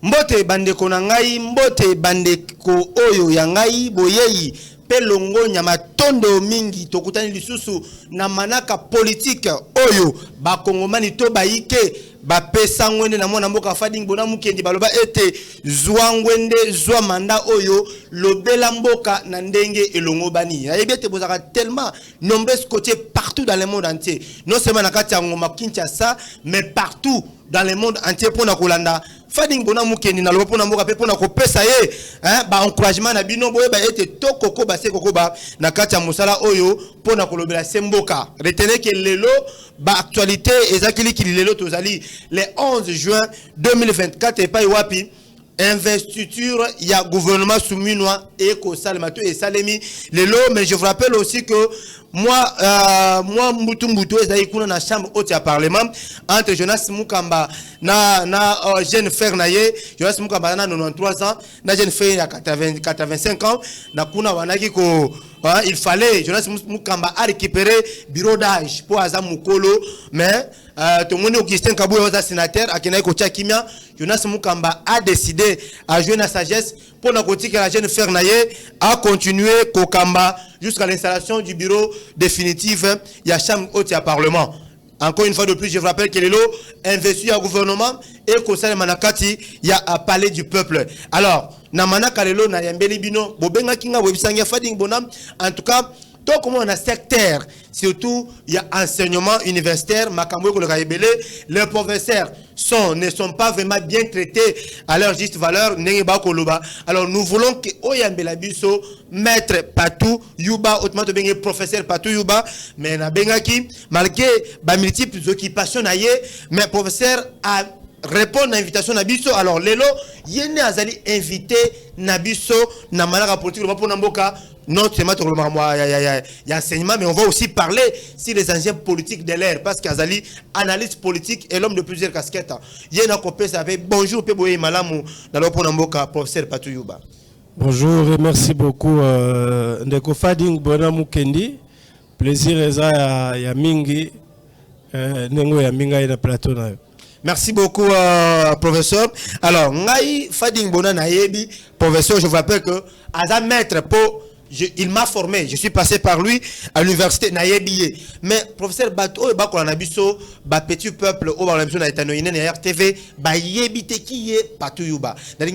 Mbote bandeko na ngai, mbote bandeko oyo ya ngai, boyei pelongo nyama tondo mingi tokutani lisusu na manaka politique oyo bakongomani to baike bapesa ngwende na mwana mboka Fading Bona Mukendi baloba ete zwa ngwende zwa manda oyo lobela mboka na ndenge elongo bani. Ayebi ete bozaka tellement nombreux côtés partout dans le monde entier. Non seulement na kati ya ngoma Kinshasa, mais partout dans le monde entier pour na kolanda Fading Bona Mukendi na loba pona mboka pe pona kopesa ye ba encouragement na bino boye ba ete tokoko ba se koko ba na kati ya musala oyo pona kolobela semboka. Retenez que lelo ba actualité ezakili ki lelo tozali le 11 juin 2024 et pas wapi investiture ya gouvernement souminois et Kosalmato et Salemi lelo. Mais je vous rappelle aussi que moi Mbutu ezali na chambre haute ya parlement entre Jonas Mukamba na jeune frère naye Jonas Mukamba na 93 ans na jeune frère ya 85 ans na kuna wanaki ko il fallait Jonas Mukamba a récupéré bureau d'âge pour Azam Mukolo. Mais tout le monde Augustin Kaboué was sénateur akina ko Kimia. Jonas Mukamba a décidé à jouer la sagesse pour la côté que la jeune frère naye a continué Kokamba jusqu'à l'installation du bureau définitif ya chambre haute ya parlement. Encore une fois de plus, je vous rappelle que les lots investis au gouvernement et qu'au sein de Manakati, il y a un palais du peuple. Alors, na manaka lelo na yambeli bino, bobenga kinga webisanga Fading Bona. En tout cas, tout comme on a secteur, surtout il y a enseignement universitaire, makambo ko le kaibele, les professeurs ne sont pas vraiment bien traités à leur juste valeur. Alors nous voulons que oyambela biso maître Patou Yuba autrement benga professeur Patou Yuba, mais na bengaki malgré ba multiples occupations naie, mais professeur a répondre à l'invitation Nabiso. Alors lelo yene azali invité Nabiso na malaka politique pour Namboka. Non seulement il y a enseignement, mais on va aussi parler sur les enjeux politiques de l'ère, parce qu'Azali analyse politique et l'homme de plusieurs casquettes. Yena Kopé avec bonjour Peboye Malamu dans le Namboka professeur Patou Yuba. Bonjour et merci beaucoup Ndeko Fading Bona Mukendi. Plaisir eza ya mingi nengo ya minga ina plateau na. Merci beaucoup, professeur. Alors, Ngai Fading Bona Nayebi, professeur, je vous rappelle que, à un maître, il m'a formé, je suis passé par lui à l'université Nayebi. Mais, professeur Bato, Bakolanabiso, petit peuple, au Balamso Naitanoïne, na RTV, Bayebi Teki, Patou Yuba. Dans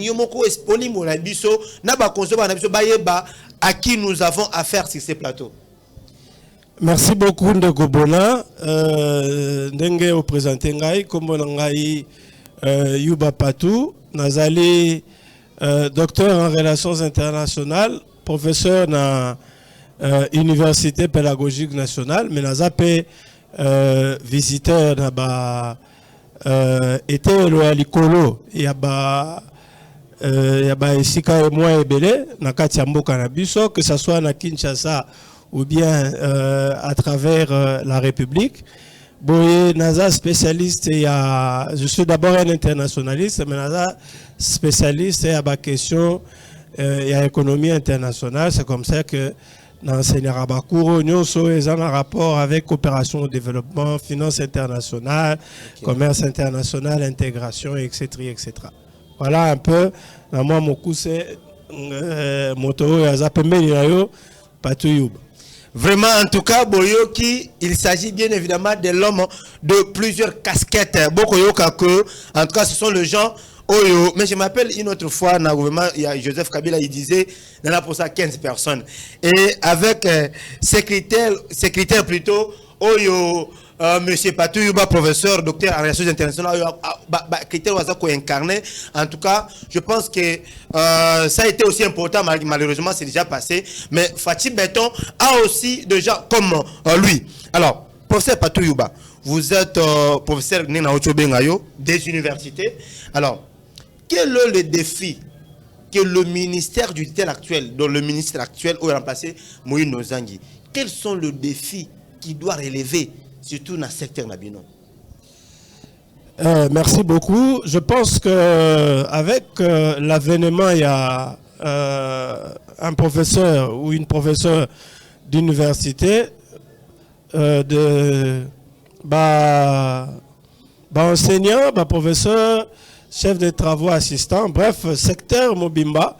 Espoli Monabiso, Naba Konso Banabiso, Bayeba, à qui nous avons affaire sur ces plateaux. Merci beaucoup Ndeko Bona. Ndenge au présenté ngai comme ngai Yuba Patou, nazali docteur en relations internationales, professeur na université pédagogique nationale, mais nazape visiteur na ba été lo alikolo ya ba esika et moi ebele na kati ya mboka na biso, que ça soit na Kinshasa ou bien à travers la République. Boye Naza spécialiste, je suis d'abord un internationaliste, mais Naza spécialiste à la question et à l'économie internationale. C'est comme ça que l'enseignant Rabakouro, nous sommes en rapport avec coopération au développement, finance internationale, commerce international, intégration, etc., etc. Voilà un peu. Moi, mon coup, c'est Moto Yazapembe Patou Yuba. Vraiment, en tout cas, Boyoki, il s'agit bien évidemment de l'homme de plusieurs casquettes. Bokoyoka que, en tout cas, ce sont les gens. Oyo, mais je m'appelle une autre fois, dans le gouvernement, il y a Joseph Kabila, il disait, il y en a pour ça 15 personnes. Et avec ces critères plutôt, Oyo, monsieur Patou Yuba, professeur, docteur en relations internationales, critères incarné. En tout cas, je pense que ça a été aussi important, malheureusement, c'est déjà passé. Mais Fatih Béton a aussi des gens comme lui. Alors, professeur Patou Yuba, vous êtes professeur des universités. Alors, quel est le défi que le ministère du tel actuel, dont le ministre actuel a remplacé Moïse Nozangi, quels sont les défis qu'il doit relever, surtout dans le secteur Nabino? Merci beaucoup. Je pense qu'avec l'avènement, il y a un professeur ou une professeure d'université, enseignant, professeur, chef de travaux assistant, bref, secteur Mobimba.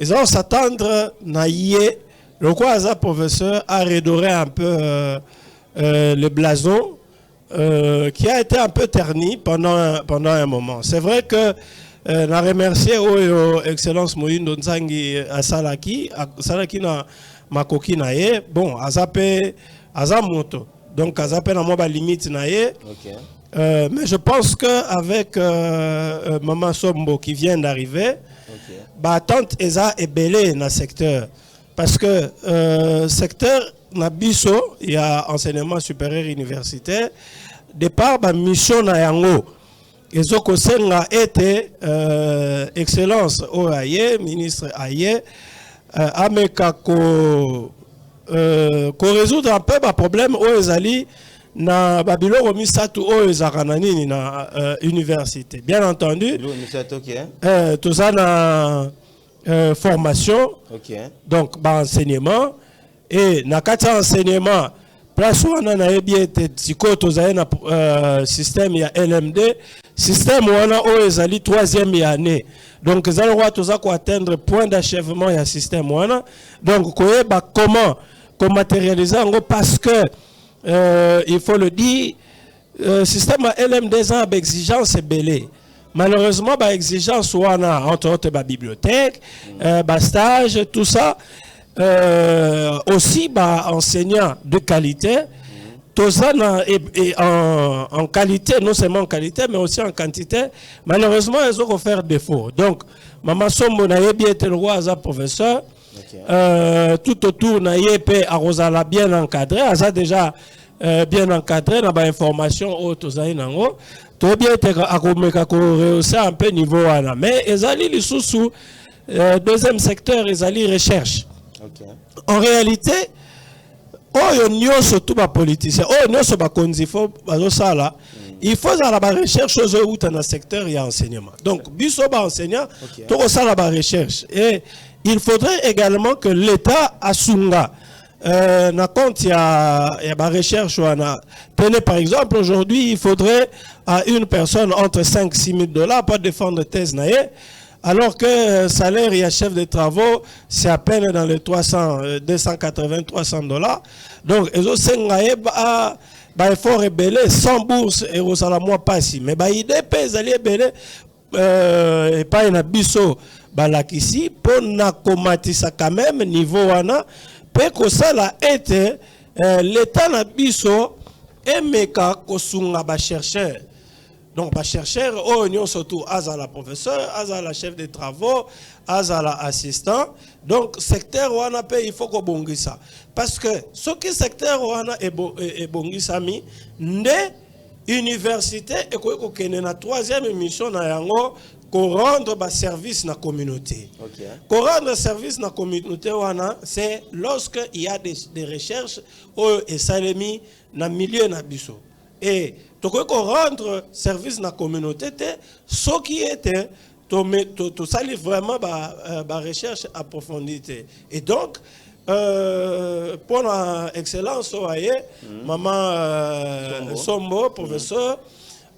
Ils vont s'attendre à le quoi professeur a redoré un peu le blason qui a été un peu terni pendant un moment. C'est vrai que na remercier Excellence Moïndo Nzangi à Salaki na makoki na ye, bon, azape azamoto. Donc azape na moba limite na ye. Okay. Mais je pense qu'avec Maman Sombo qui vient d'arriver, bah tante Eza est belé dans le secteur. Parce que secteur Nabiso, il y a enseignement supérieur universitaire, départ bah mission na yango. Ezo kosenga été excellence au aye, ministre aye, ameka ko résoudre un peu le problème où ils allaient na babilo misatu o ezakana nini na université. Bien entendu, tout ça na formation, donc bah, enseignement, et na kata enseignement place wana na ebiete tiko tozaye na système ya LMD, système wana o ezali 3e année. Donc ça le roi toza ko atteindre point d'achèvement ya système wana. Donc koyeba comment matérialiser en gros parce que il faut le dire, système LMD a des exigences belées. Malheureusement, bah exigence wana entre autres bah bibliothèque, bah stage, tout ça, aussi bah enseignants de qualité, tout ça en qualité, non seulement en qualité, mais aussi en quantité. Malheureusement, ils ont offert défaut. Donc, Maman Sombo n'a bien été le roi à professeur. Tout autour na yepé arosala bien encadré, asa déjà bien encadré na ba information au tozaï nango to bien te akomeka ko rehausser un peu niveau wana mais ezali lisusu deuxième secteur ezali recherche. En réalité oyo nyonso tout ba politicien oyo nyonso ba konzifo bazo sala il faut la recherche aux autres dans le secteur et enseignement. Donc biso ba enseignant to sala ba recherche et il faudrait également que l'État assunga na compte il y a recherche tenez par exemple aujourd'hui il faudrait à une personne entre 5 6 000 dollars pour défendre thèse naie alors que salaire il y a chef de travaux c'est à peine dans les 280 300 dollars. Donc ils ont sengaye ba effort rebelle sans bourse et au salaire pas si mais ba idée pèse aller belé et pas une biso balakisi pour na komatisa quand même niveau wana pe ko sala été l'état na biso emeka kosunga ba chercheur. Donc ba chercheur o nyon surtout azala professeur, azala chef de travaux, azala assistant. Donc secteur wana pe il faut ko bongisa parce que ce qui secteur wana est bongisa mi nde université et ko kene na 3e émission na yango ko rendre ba service na communauté. Ko rendre service na communauté wana c'est lorsque il y a des recherches au et salemi na milieu na biso. Et to ko rendre service na communauté ce qui était to sali vraiment ba recherche approfondie. Et donc pour l'excellence maman Sombo professeur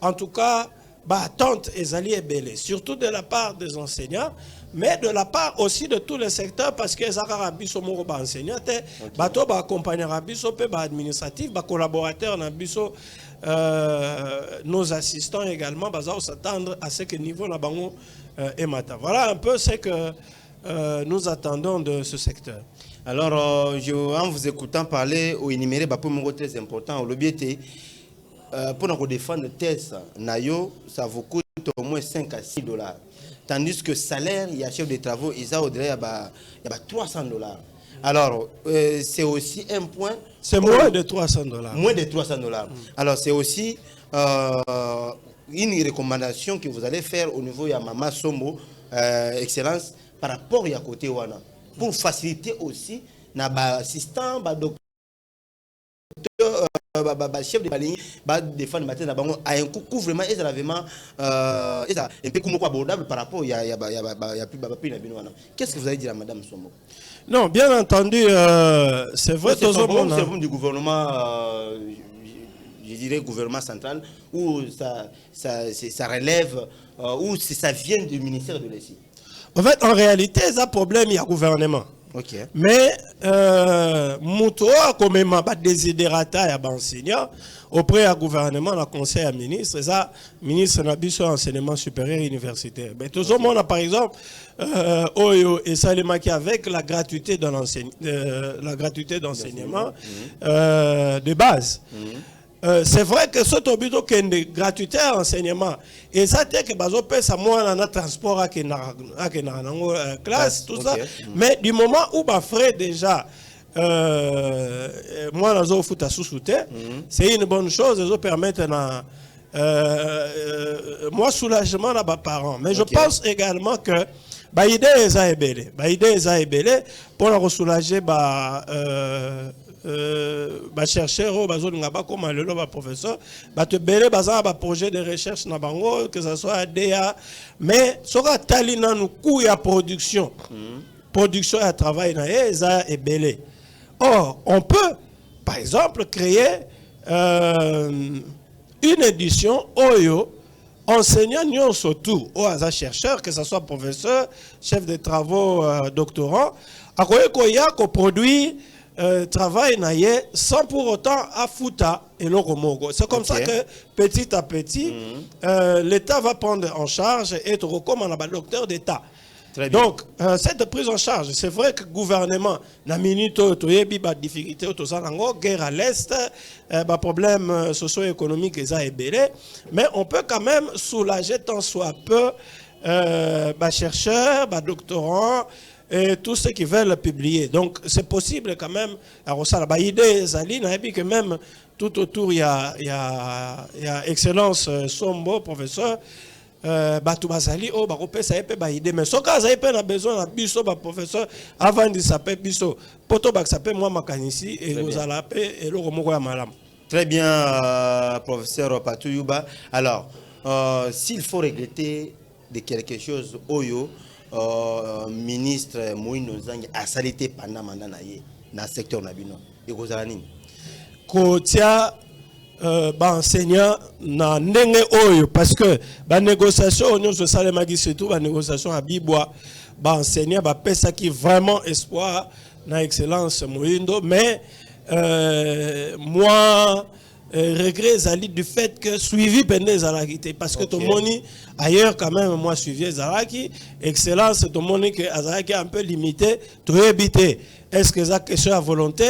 en tout cas bah tante ezali ebele surtout de la part des enseignants mais de la part aussi de tous les secteurs parce que ezaka biso moko ba enseignant te bato ba accompagner biso pe ba administratif ba collaborateurs na biso nos assistants également baza s'attendre à ce que niveau na bango et matin. Voilà un peu ce que nous attendons de ce secteur. Alors en vous écoutant parler au énuméré ba point très important au lobbyété pour nous défendre le test, ça vous coûte au moins 5 à 6 dollars. Tandis que salaire, il y a chef de travaux, il y a 300 dollars. Alors, c'est aussi un point. C'est moins de 300 dollars. Moins de 300 dollars. Alors, c'est aussi une recommandation que vous allez faire au niveau de Maman Sombo, Excellence, par rapport à côté Wana. Pour faciliter aussi, l'assistant, docteur, chef de ligne défendre matin à un coup vraiment vraiment un peu comme abordable par rapport il y a plus qu'est-ce que vous allez dire à madame Sombo? Non, bien entendu c'est vrai c'est du gouvernement je dirais, gouvernement central, ou ça relève, ou ça vient du ministère de l'ESI? En fait, en réalité, c'est un problème, il y a gouvernement. Okay. Mais, Moutoua, comme il m'a pas désidérata, il y a enseignant, auprès du gouvernement, le conseil à ministre, ça, ministre n'a pas enseignement supérieur universitaire. Mais tout le monde, par exemple, Oyo et Salimaki avec la gratuité de l'enseignement de base. C'est vrai que ce tobito qui est gratuité à l'enseignement, et ça c'est que bazo paie ça moi dans le transport à classe tout ça, mais du moment où bah frais déjà moi dans au foot à sous-souter, c'est une bonne chose, ça permet moi soulagement là bas parents, mais je pense également que bah idée est belé pour la soulager chercheur comme le professeur te belé projet de recherche na bango que ça soit DA mais sera talina nous coût ya production à travail na eza et belé. Or on peut par exemple créer une édition oyo enseignant surtout aux chercheurs, que ce soit professeur, chef de travaux, doctorant, à quoi qu'on produit travail naïe sans pour autant affouta et le remogo. C'est comme ça que petit à petit, l'État va prendre en charge et être recommandé à docteur d'État. Donc, cette prise en charge, c'est vrai que le gouvernement n'a minute des difficultés, guerre à l'Est, problèmes socio-économiques, mais on peut quand même soulager tant soit peu chercheurs, doctorants, et tous ceux qui veulent publier. Donc, c'est possible quand même, à idée, que même tout autour, il y a Excellence Sombo, professeur, batu bazali o bakope ça epé ba idée mais soka ça epé na besoin na biso ba professeur avant de s'appeler biso poto ba s'appeler moi makanisi et vous allez appeler et le moko ya malam. Très bien professeur Patou Youba. Alors s'il faut regretter de quelque chose oyo ministre Moïno Zangi a salité pendant mandat na ye na secteur na bino et kozala nini ko tia enseignant na ndenge oyo parce que ba négociation nous se salé magi surtout ba négociation à Bibois ba enseignant ba pesa qui vraiment espoir na excellence Moindo mais moi regret Zali du fait que suivi pendant Zalaki parce que tout le monde ailleurs quand même moi suivi Zalaki excellence tout le monde que Zalaki un peu limité tout habité est-ce que ça question à volonté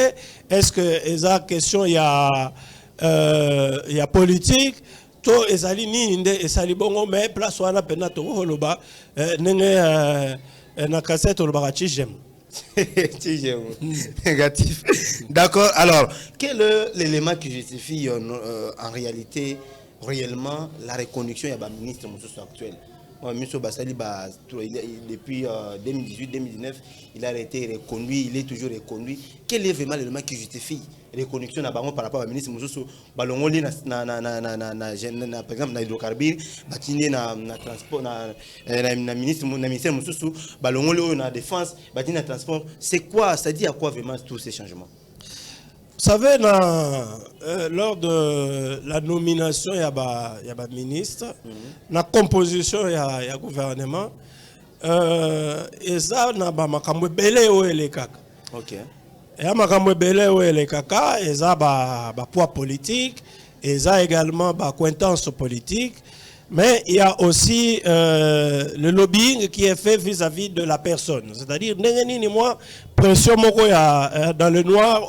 est-ce que ça question il y a politique to ezali ni nde esali bongo mais place wana pena to holoba nenge na cassette holoba chijem négatif. D'accord. Alors quel est l'élément qui justifie en réalité réellement la reconduction ya ba ministre Moussousou actuel? Monsieur Bassali depuis 2018-2019 il a été reconduit, il est toujours reconduit. Quel est vraiment l'élément qui justifie la reconduction par rapport au ministre Moussousou balongoli par exemple na hydrocarbures batine na transport na ministère Moussousou balongoli na défense batine na transport. C'est quoi, ça dit à quoi vraiment tous ces changements? Vous savez, lors de la nomination, il y a un ministre, la composition, il y a un gouvernement, et ça, il y a un belé ou les caca. Ok. Il y a un belé ou les caca, et ça, il y a poids politique, et ça également, il y a acquaintance politique. Mais il y a aussi le lobbying qui est fait vis-à-vis de la personne. C'est-à-dire, moi, pression dans le noir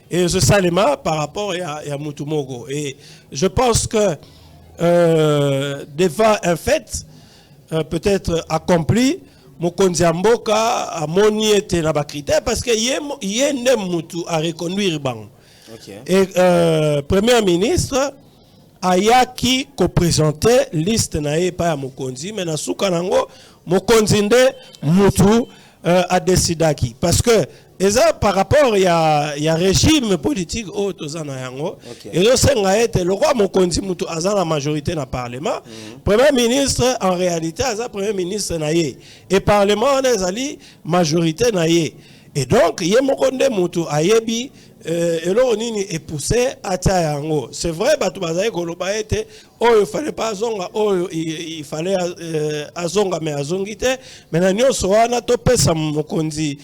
et ce salima par rapport à Moutumogo. Et je pense que devant un fait peut-être accompli, Mokonzi Mboka a moni été na critère parce que y a Moutou à reconduire bang. Et Premier ministre ayaki ko présenter liste nae pa ya Mokonzi mais na suka nango Mokonzi nde mutu a décidaki parce que eza par rapport il y a régime politique au tozana yango et le senga ete le roi Mokonzi mutu aza la majorité na parlement premier ministre en réalité aza premier ministre nae et parlement on ezali majorité nae Et donc, Yemokonde Moutou Ayebi, Elonini est poussé à Tayango. C'est vrai, Batubazaï Kolobaete, il fallait pas Azonga, il fallait Azonga, mais Azongite, mais Nanyo Soana Tope Samokondi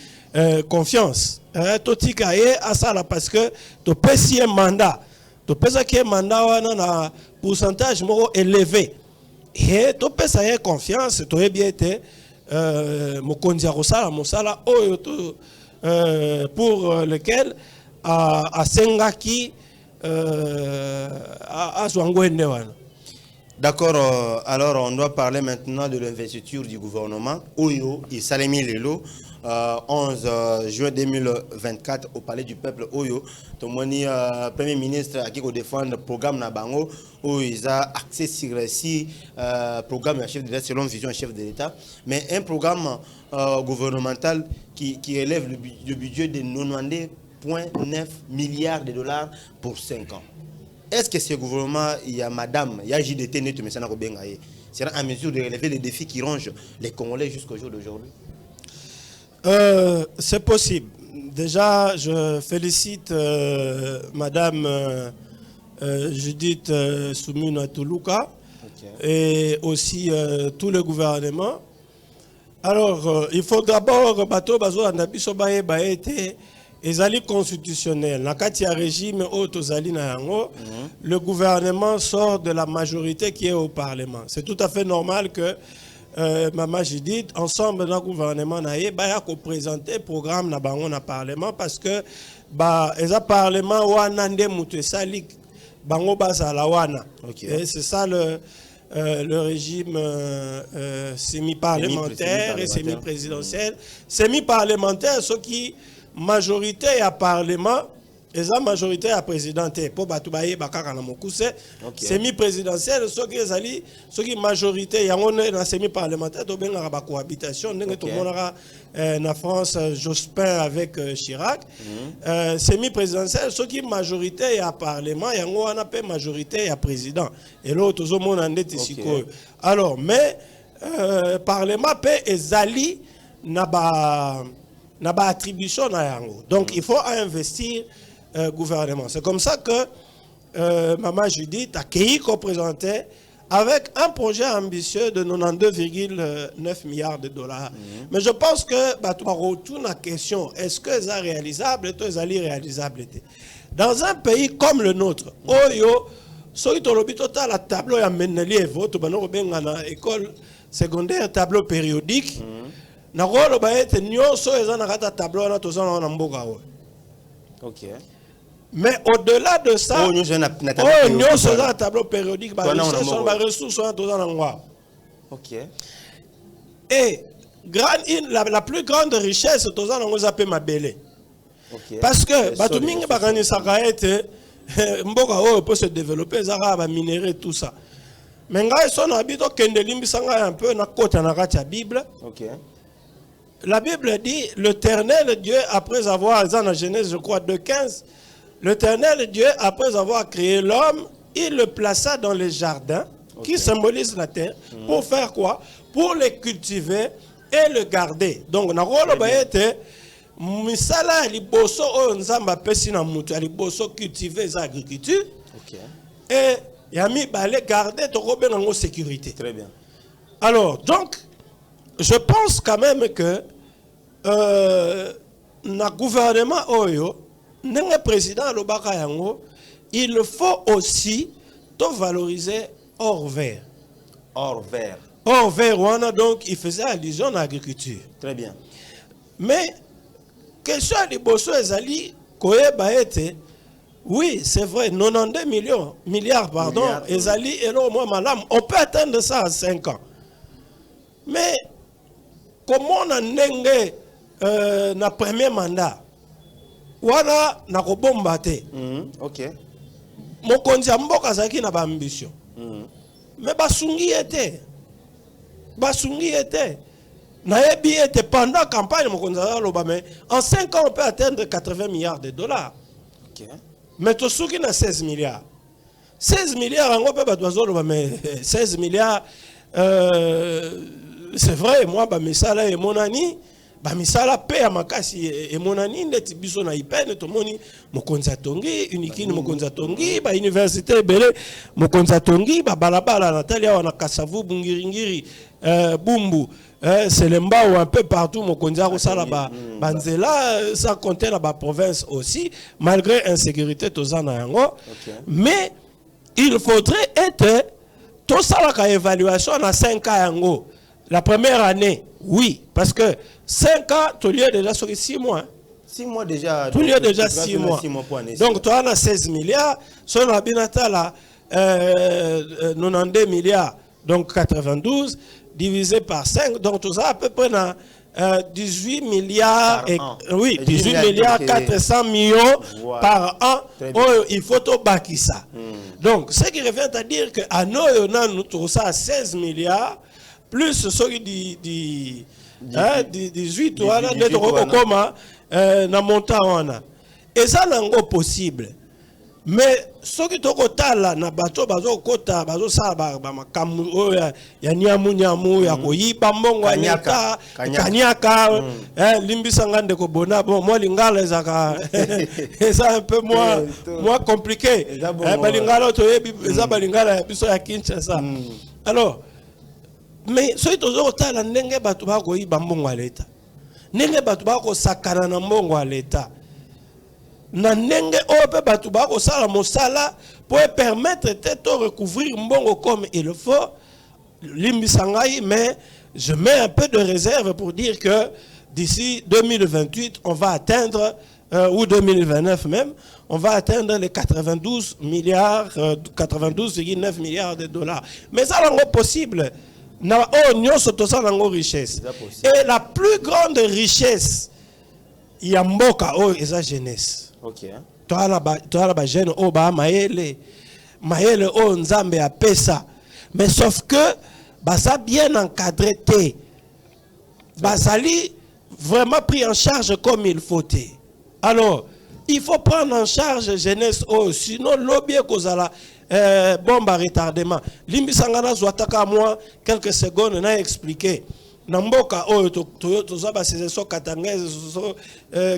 confiance. Totikaye Asala parce que Tope si un mandat. Tope ça qui est mandat, on a un pourcentage élevé. Et Tope ça y est confiance, Tope bien été. Mokonzi Arosala, Mosala, pour lequel à Sengaki à Zouangouendewan. D'accord, alors on doit parler maintenant de l'investiture du gouvernement. Oyo et Salemi Lelo, 11 juin 2024 au Palais du Peuple. Oyo, Tomoni, Premier ministre qui défend le programme Nabango, où il a accès sur le programme chef de l'État, selon vision chef de l'État, mais un programme gouvernemental qui élève le budget de 90,9 milliards de dollars pour 5 ans. Est-ce que ce gouvernement, il y a madame, il y a JDT, c'est en mesure de relever les défis qui rongent les Congolais jusqu'au jour d'aujourd'hui? C'est possible. Déjà, je félicite madame Judith Soumuna Toulouka et aussi tout le gouvernement. Alors, il faut d'abord, bateau bazo anabiso bae baete ezali constitutionnel. Na kati ya régime otozali na yango, le gouvernement sort de la majorité qui est au Parlement. C'est tout à fait normal que Maman Judith, ensemble dans le gouvernement, ba ko présenter programme na bango na Parlement parce que eza Parlement wana nde mutu sali bango bazala wana. Et c'est ça le régime semi-parlementaire et semi-présidentiel. Semi-parlementaire, ce qui majorité à Parlement, et la majorité à présidente. Pour Batoubaye Bakara Namokuse, semi-présidentiel, ce qui majorité, il y a un semi-parlementaire, il y a une cohabitation, tout le monde en France, Jospin avec Chirac. Semi-présidentiel, ce qui majorité à Parlement, il y a une majorité à président. Et l'autre, tout le monde en est ici. Alors, mais Parlement peut ezali naba attribution na yango. Donc il faut investir gouvernement. C'est comme ça que Maman Judith a accueilli représenté avec un projet ambitieux de 92,9 milliards de dollars. Mais je pense que tu retourne la question, est-ce que c'est réalisable ou c'est irréalisable? Dans un pays comme le nôtre, Oyo, ceux qui ont le tableau à Meneli et vote, école secondaire, tableau périodique, na rolo ba ete nyonso eza na kata tableau na tozana na mboka o. OK. Mais au-delà de ça, nyonso eza na tableau périodique ba ressources na tozana ngwa. OK. Et la plus grande richesse tozana ngo zape mabele. OK. Parce que batu mingi bakanisa ka ete mboka o peut se développer zara ba minerai tout ça. Mais ngai son habito kende limbisanga un peu na kota na kati ya Bible. OK. La Bible dit, l'Éternel Dieu, après avoir, dans la Genèse, je crois, 2,15, l'Éternel Dieu, après avoir créé l'homme, il le plaça dans les jardins, qui symbolisent la terre, pour faire quoi? Pour les cultiver et le garder. Donc, on a été, misala liboso nzamba pesi na mutu liboso cultiver les agriculture. Et yami balé garder to robe en sécurité. Très bien. Alors, donc, je pense quand même que le gouvernement Oyo, le président Lobaka Yango, il faut aussi valoriser hors vert. Hors vert. Hors vert, donc il faisait allusion à l'agriculture. Très bien. Mais, question de Bosso Ezali, oui, c'est vrai, 92 milliards, Ezali et là, moi, madame, on peut atteindre ça en 5 ans. Mais, comment on a n'engé na premier mandat wana na kobomba te. OK. Mokonzi ya mboka zaki na ba ambition. Mais basungi était. Na yebi était pendant la campagne mokonzi loba mais en 5 ans on peut atteindre 80 milliards de dollars. OK. Mais to suki na 16 milliards. 16 milliards on peut ba dozo loba mais 16 milliards c'est vrai, moi, mes salaires et mon ami, bamisala pe ya makasi emonani ndeti biso na ipene tomoni mokonzi atongi unikini mokonzi atongi ba université ebele mokonzi atongi ba balabala natali awa na Kasavu bungiringiri Bumbu Selemba ou un peu partout mokonzi akosala ba nzela sans compter la province aussi malgré insécurité tozana yango mais il faudrait être tout ça la évaluation à 5 ans yango. La première année, oui, parce que 5 ans, tu lieu déjà sur 6 mois. 6 mois déjà. Tu lieu déjà 6 mois. Donc, tu as 16 milliards, son abinata là, 92 milliards, donc 92, divisé par 5, donc tout ça à peu près 18 milliards, oui, 18 milliards 400 millions par an. Oh, il faut tout bâtir ça. Donc, ce qui revient à dire qu'à nous trouvons ça à 16 milliards, plus ceux qui 18 voilà na montant et ça n'est possible mais ceux qui tokotala na bato bazo kota bazo sa ba makamu ya nyamu ya koyiba mbongo anyaka kanyaka limbisa ngande ko bona bon moi lingala ezaka ça un peu moins compliqué balingala to yebi eza balingala biso ya Kinshasa alors mais ceux qui ont été là, n'engagent pas tout bako yi bambongo à l'État. N'engagent pas tout bako sakana na mbongo à l'État. Na n'engagent pas batu bako sala mosala pour permettre de recouvrir mbongo comme il le faut. Limbisangai, mais je mets un peu de réserve pour dire que d'ici 2028, on va atteindre ou 2029 même, on va atteindre les 92 milliards, 92,9 milliards de dollars. Mais ça n'est pas possible. Richesse. Et la plus grande richesse, il y a mboka et sa jeunesse. Ok. Toi la jeune ba maele nzambe a pesa. Mais sauf que ça bien encadré té. Basali vraiment pris en charge comme il faut. Alors, il faut prendre en charge jeunesse sinon l'objet kozala bombe à retardement. Limbi sangana zwataka moi quelques secondes n'a expliqué. Namboka tozaba sezo katangeze so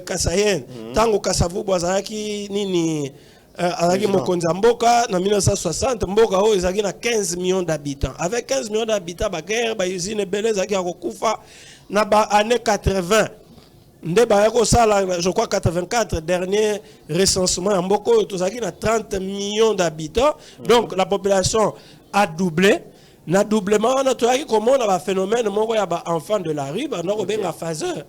kasayen tango Kasavu bwazaki nini azaki mokonza mboka na 1960 mboka ezaki na 15 millions d'habitants. Avec 15 millions d'habitants ba guerre ba usine belé zaki akokufa na ba année 80. Je crois 84 dernier recensement en Mboko, tout ça qui a 30 millions d'habitants. Donc la population a doublé. Na doublement on a tout comment on a un phénomène mon y a enfants de la rue, on a bien phaseur.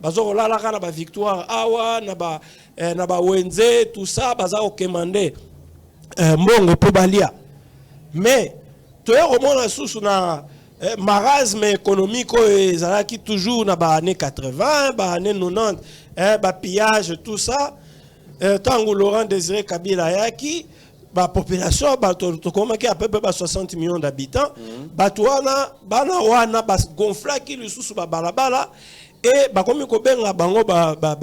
Bazo là la na victoire awa na ba wenze tout ça baza okemande mbongo pobalia. Mais tu es au monde la sous na marasme économique qui toujours dans les années 80, les années 90, pillage, tout ça. Tant que Laurent Désiré Kabila yaki, la population qui a à peu près 60 millions d'habitants, wana gonfla qui le sous balabala et comme kobenga bango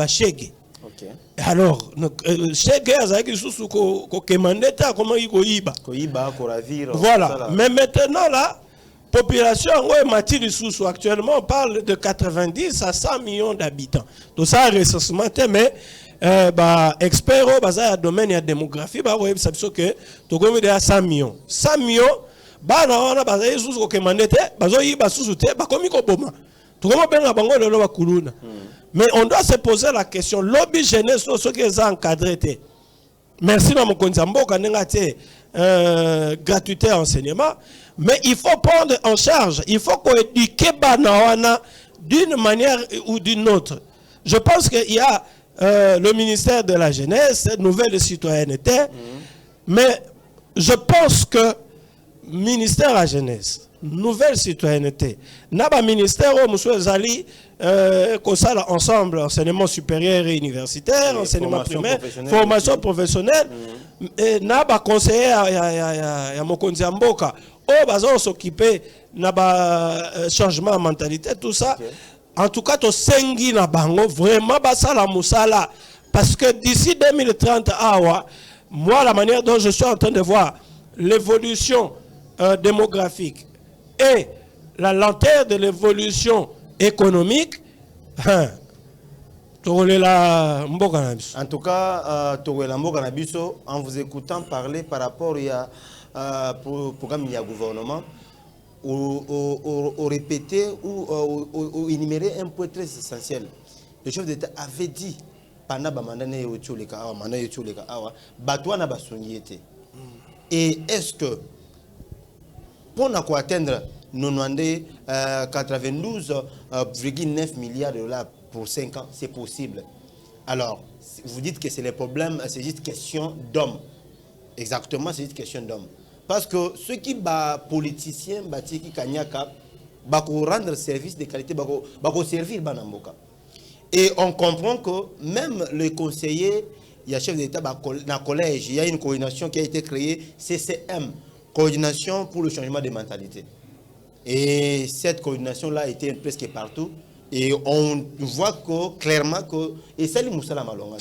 chege. Alors, chege azaki sous ko kemandeta comment il koiba. Koiba ko ravir. Voilà. Mais maintenant là population, actuellement, on parle de 90 à 100 millions d'habitants. Tout ça, recensement, mais experts au domaine de la démographie, ça veut dire que tu as 100 millions. 100 millions, mais on doit se poser la question, lobby jeunesse, ce qui est encadré. Merci, mon konzambo, gratuité enseignement. Mais il faut prendre en charge, il faut qu'on éduque Banawana d'une manière ou d'une autre. Je pense qu'il y a le ministère de la Jeunesse, nouvelle citoyenneté, mais je pense que ministère de la Jeunesse, nouvelle citoyenneté, Naba ministère où M. Zali, ensemble, enseignement supérieur et universitaire, enseignement primaire, formation professionnelle, Naba conseiller à Mokonzi Mboka. On s'occuper de changement de mentalité, tout ça. En tout cas, to sengi na bango vraiment basala musala parce que d'ici 2030 moi la manière dont je suis en train de voir l'évolution démographique et la lenteur de l'évolution économique, En tout cas, en vous écoutant parler par rapport à programme du gouvernement, au répéter ou énumérer un point très essentiel. Le chef d'État avait dit et est-ce que pour atteindre 92,9 milliards de dollars pour 5 ans, c'est possible? Alors, vous dites que c'est le problème, c'est juste question d'hommes. Exactement, c'est juste question d'hommes. Parce que ceux qui sont politiciens, qui vont rendre service de qualité, vont servir Banamboka. Et on comprend que même le conseiller, il y a chef d'État dans le collège, il y a une coordination qui a été créée, CCM, coordination pour le changement de mentalité. Et cette coordination-là a été presque partout. Et on voit que, clairement que, et ça, c'est Moussala Malonga.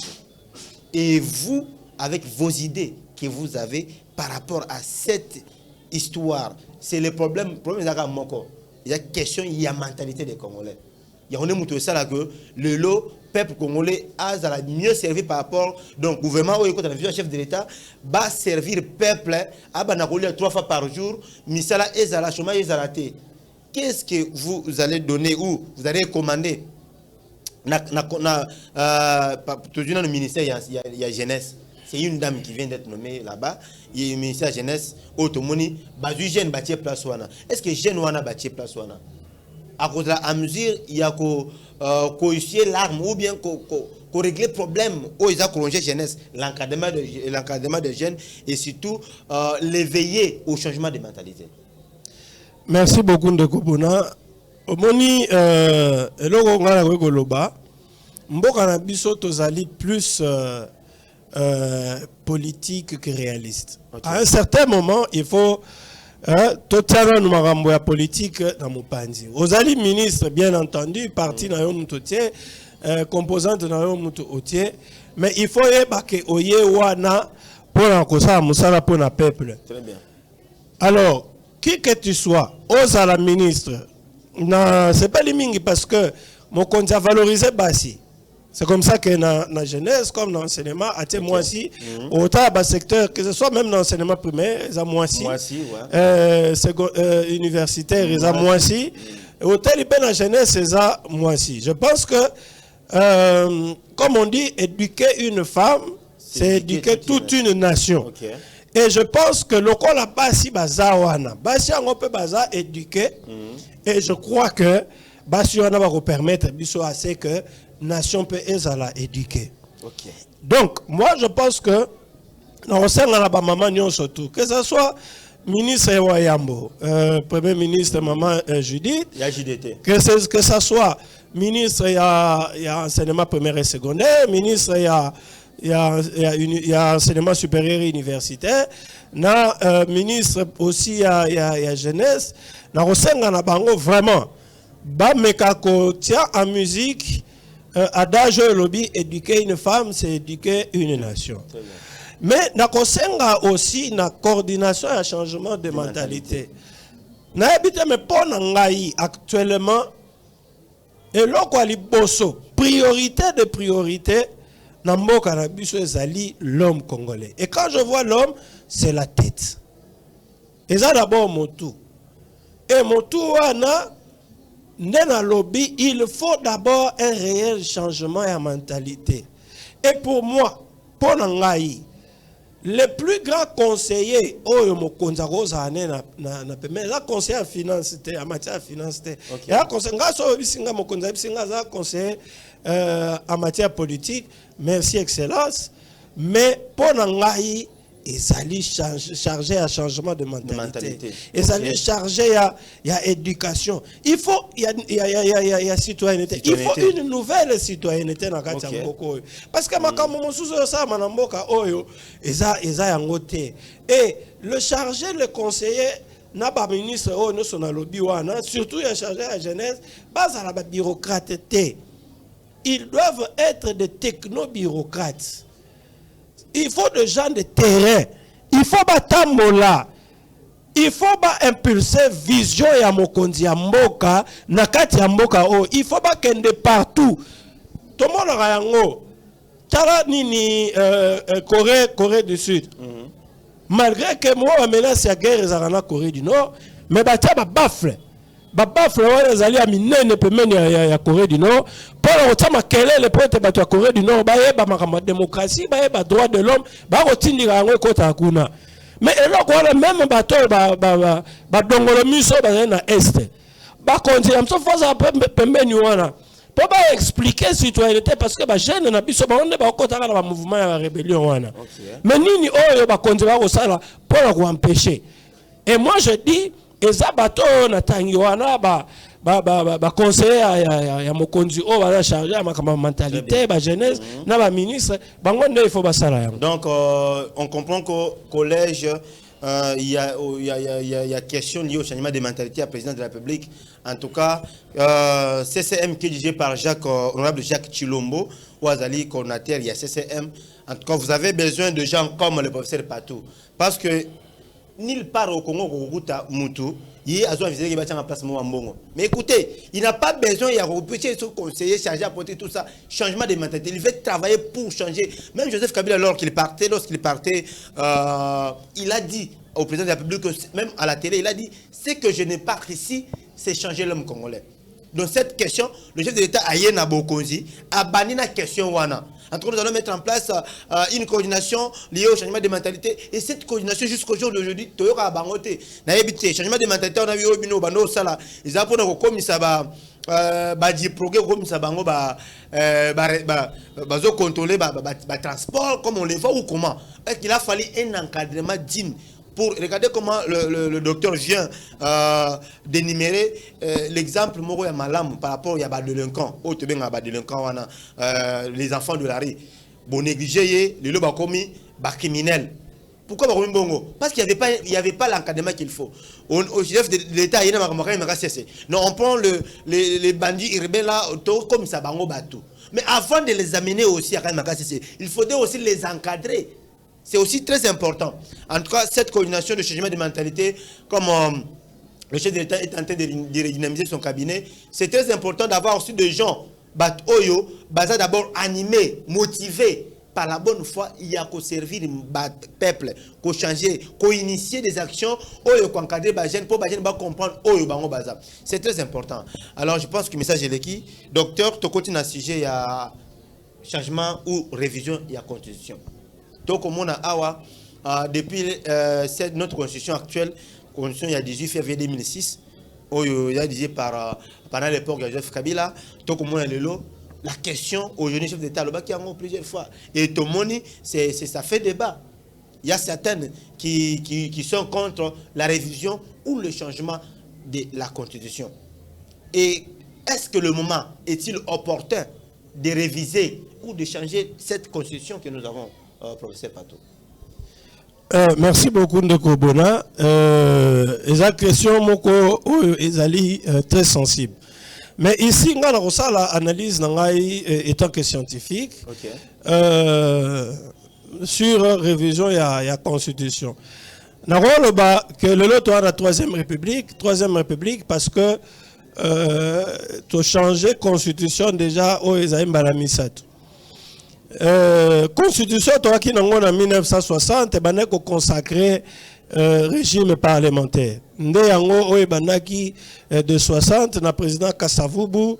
Et vous, avec vos idées que vous avez par rapport à cette histoire, c'est le problème il y a une question, il y a mentalité des Congolais. Il y a que le peuple congolais a mieux servi par rapport donc gouvernement ou le chef de l'État va servir le peuple à 3 fois par jour, misala ezala chômage ezalate. Qu'est-ce que vous allez donner ou vous allez commander toujours dans le ministère il y a jeunesse. C'est une dame qui vient d'être nommée là-bas. Il y a le ministère de la jeunesse automoni bazu jeune bâti place wana. Est-ce que jeune wana bâti place wana? À cause de la mesure, il y a qu'au l'arme ou bien qu'on régler le problème où ils ont prolongé jeunesse, l'encadrement des jeunes et surtout l'éveiller au changement de mentalité. Merci beaucoup de Kobona. Omoni, eloko ngana koloba, mboka na biso tozali plus politique que réaliste. Okay. À un certain moment, il faut totalement nous marambo ya politique dans mon panzi. Ozali ministre, bien entendu, parti na yo mutotie, composante na yo mutotie, mais il faut que oye wana pour encourager musala pour na peuple. Très bien. Alors, qui que tu sois, ozala ministre, non, c'est pas limingi parce que mon compte a valorisé Bassi. C'est comme ça que dans la jeunesse, comme dans l'enseignement, à okay. Moi aussi, autant dans secteur, que ce soit même dans l'enseignement primaire, ils ont moi aussi, universitaire, ils ont moi aussi, autant dans la jeunesse, ils ont moi aussi. Je pense que, comme on dit, éduquer une femme, c'est éduquer toute une nation. Okay. Et je pense que le col a Bassi Bazawana, Bassi on peut baza éduquer, et je crois que Bassi on va permettre, biso assez que nation peut être éduquée. Okay. Donc, moi, je pense que surtout, que ce soit ministre Wayambo, premier ministre Maman Judith, que ce soit ministre il y a enseignement primaire et secondaire, ministre il y a enseignement supérieur et universitaire, ministre aussi il y a jeunesse, vraiment, en musique. Adage lobby, éduquer une femme, c'est éduquer une nation. Mais na kosenga aussi na coordination et changement de mentalité. Na habite me pona ngai actuellement et loko ali bosso priorité de priorité na mboka na biso ezali l'homme congolais. Et quand je vois l'homme, c'est la tête. Et ça d'abord motu. Et motu wana dans lobby, il faut d'abord un réel changement de mentalité. Et pour moi, pour Nangaï, le plus grand conseiller, la conseiller en finance, en matière de finance, conseiller en matière politique, merci excellence, mais pour Nangaï, et ça lui chargé à changement de mentalité. Et ça lui chargé à éducation. Il faut il y a citoyenneté. Il faut une nouvelle citoyenneté dans okay. Parce que et le chargé, le conseiller n'a pas ministre surtout il a chargé à la jeunesse, base à la bureaucrate. Ils doivent être des techno-bureaucrates. Il faut des gens de terrain. Il faut batambola. il faut impulser vision ya mokonzi ya mboka na kati ya mboka o il faut kende partout tout le monde a yango tala nini Corée du Sud malgré que moi menace ya guerre ezala na Corée du Nord mais batia bafle wana ezali ya minene pemeni ya Corée du Nord pour otama kelele po ete bato ya Corée du Nord bayeba makambo ya démocratie bayeba droit de l'homme bakotindika yango ekota kuna. Mais eloko wana même bato badongolo miso bazali na este bakonzi ya mso foza pembeni wana po expliquer citoyenneté parce que jeune na biso baonde bakotaka na mouvement ya rébellion wana. Mais nini oyo bakonzi bakosala pour ko empêcher. Et moi je dis eza bato na tangi wana conseiller ya mokonzi o bana chargé ya makambo mentalité ba jeunesse na ba ministre bango nde il faut basala yango. Donc on comprend qu'au collège il y a question liée au changement de mentalité à président de la République. En tout cas CCM qui est dirigé par honorable Jacques Chilombo ou Azali coordinateur il y a CCM. En tout cas vous avez besoin de gens comme le professeur Patou parce que nulle part au Congo Kokuta Moutou il a besoin de place Mbongo. Mais écoutez, il n'a pas besoin, il y a repêché son conseiller chargé à porter tout ça, changement de mentalité. Il veut travailler pour changer. Même Joseph Kabila, lorsqu'il partait, il a dit au président de la République, même à la télé, il a dit, ce que je n'ai pas ici, c'est changer l'homme congolais. Donc cette question, le chef de l'État Ayena Bokonzi a banni la question Wana. En tout cas, nous allons mettre en place une coordination liée au changement de mentalité. Et cette coordination, jusqu'au jour d'aujourd'hui, il y aura un changement de mentalité. On a vu au Bino, Bano, Sala. Ils ont comme ça, contrôler le transport, comme on le voit ou comment. Il a fallu un encadrement digne. Pour regarder comment le docteur vient d'énumérer l'exemple Moro ya Malam par rapport à délinquants, les enfants de la rue, bon négligé, les lots commis, criminels. Pourquoi bongo? Parce qu'il n'y avait pas l'encadrement qu'il faut. Au chef de l'État, il y a non, on prend les bandits urbains là, comme ça, bango bateau. Mais avant de les amener aussi à Kamakasese, il faudrait aussi les encadrer. C'est aussi très important. En tout cas, cette coordination de changement de mentalité, comme le chef de l'État est en train de redynamiser son cabinet, c'est très important d'avoir aussi des gens, d'abord animés, motivés par la bonne foi, il y a qu'au servir le peuple, qu'au changer, qu'au initier des actions, qu'au encadrer les jeunes pour les jeunes comprendre. C'est très important. Alors, je pense que le message est qui docteur, tu continues à sujet, il y a changement ou révision, il y a constitution. Donc, comme on a depuis notre constitution actuelle, constitution il y a 18 février 2006, il y a dit pendant l'époque de Joseph Kabila, donc comme on a la question aujourd'hui chef d'État qui a plusieurs fois et tout le monde ça fait débat. Il y a certaines qui sont contre la révision ou le changement de la constitution. Et est-ce que le moment est-il opportun de réviser ou de changer cette constitution que nous avons? Professeur Patou. Merci beaucoup Ndeko Bona. La question est très sensible. Mais ici, on a l'analyse étant que scientifique sur révision de la Constitution. Nous avons que le lot de la Troisième République parce que tu as changé la Constitution déjà au Esaïm Balamisat. Constitution qui en 1960 est consacré régime parlementaire. De 60 na président Kassavubu,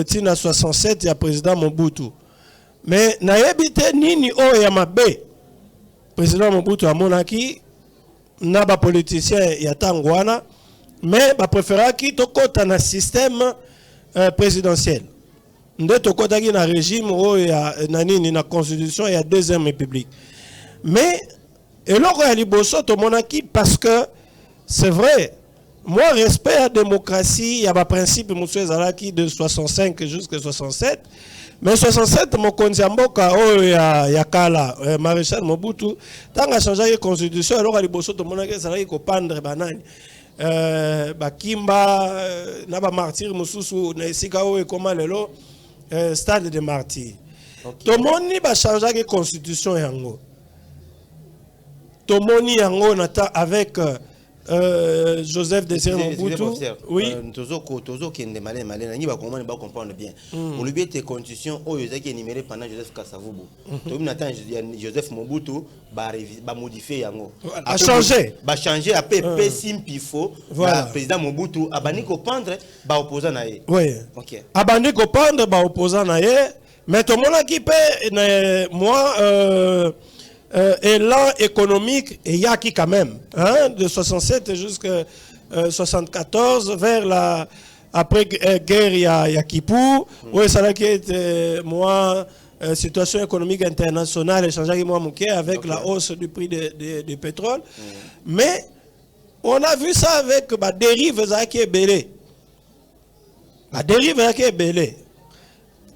tina 67 ya président Mobutu. Mais na yebite nini o ya mabe président Mobutu a monaki na ba politicien ya tangwana mais ba préféra ki to kota na système présidentiel. Nde tokotaki na régime oya na nini na constitution ya deuxième république. Mais eloko ya liboso to monaki parce que c'est vrai, moi respect à la démocratie, il y a un principe monsieur Zalaki de 65 jusqu'à 67. Mais 67 mon konziamboka ya kala maréchal Mobutu tanga changer la constitution alors à liboso to monaki Zalaki ko pendre banani. Bakimba na ba martyr mususu na esika o ekoma lelo stade de martyr. To moni ba changer la constitution yango. To moni yango nata avec Joseph Désiré Mobutu. Oui. Tozo qui est malin, ni va comprendre bien. On lui était constitution au qui est énuméré pendant Joseph Kasavubu. Donc maintenant Joseph Mobutu va modifier yango. A changer. Va changer après Simpifo. Voilà. Président Mobutu a banni ko prendre ba opposant na ye. Oui. OK. A banni ko prendre ba opposant na ye. Mais tout le monde qui peut moi élan économique et y a qui quand même hein, de 67 jusqu'à 74 vers la après guerre il y a Kippour où ça qui est moi situation économique internationale échangeant moi avec la hausse du prix du pétrole mais on a vu ça avec bah dérive qui est belé la dérive qui est belé.